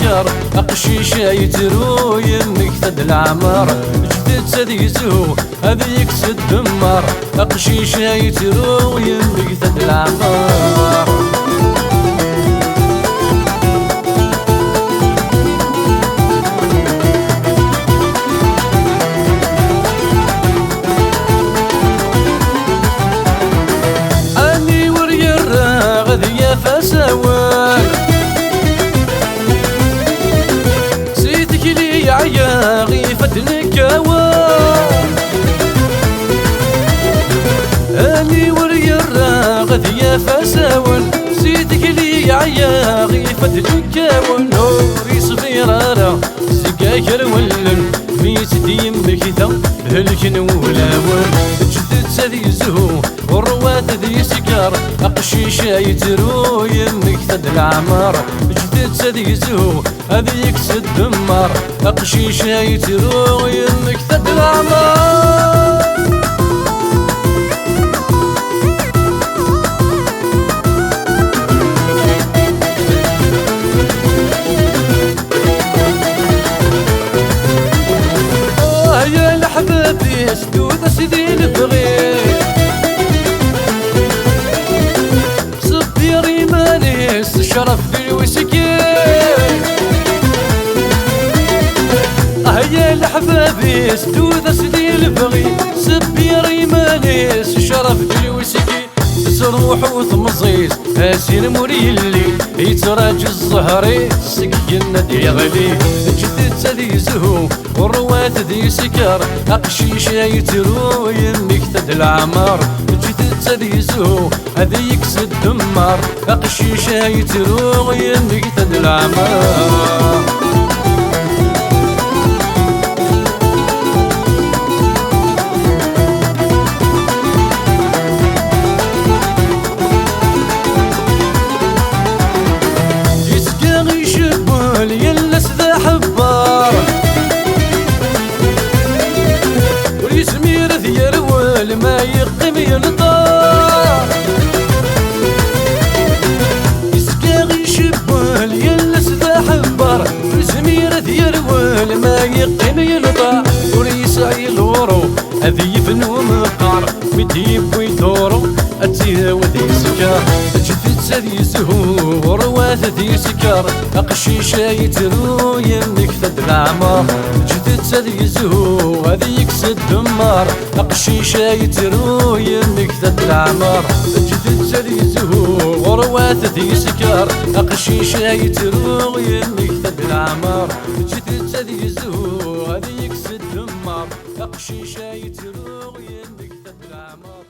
سكر أقشيشة يترو يمك ثد العمر جدد سدي يزهو هذا يكسد دمر أقشيشة يترو يمك ثد العمر فسوان سيتك لي عيا غيفة الكوان اني وريا الراغد يا فسوان سيتك لي عيا غيفة الكوان نوري صغيرة سكاكر ولن ميت ديم بكثا هلكن ولاون جدد سدي زهو والروات ذي سكر أقشيشة يترو يمك ثد العمر جدد سدي زهو هذا يكسد دمر أقشيشة يترو يمك ثد العمر يا الحبابي سدود سيدي البغي صبيري مانيس شرف في الوسكين يا الحبابي سدود سيدي البغي صبيري مانيس شرف في الوسكين تروح وتمصيص اسير مريلي يتراجع الزهري سكين دي غلي جدد سدي زهو والروات ذي سكر أقشيشة يترو يمك ثد العمر جدد سدي زهو هذا يكسد دمر أقشيشة يترو يمك ثد العمر يلس ذا حبار ويسمير ذيرول ما يقم ينطار يسقاغي شبال يلس ذا حبار ويسمير ذيرول ما يقم ينطار وريسعي الورو هذي يفن ومقار ويديب ويدورو أتيه وذي سكر جدد سدي زهو ورواث ذي سكر أقشيشة يترو يمك ثد العمر جدد سدي زهو هذي يكسد دمر أقشيشة يترو يمك ثد العمر جدد سدي زهو ورواث ذي سكر أقشيشة يترو يمك ثد العمر جدد سدي زهو هذي يكسد دمر أقشيشة يترو يمك ثد العمر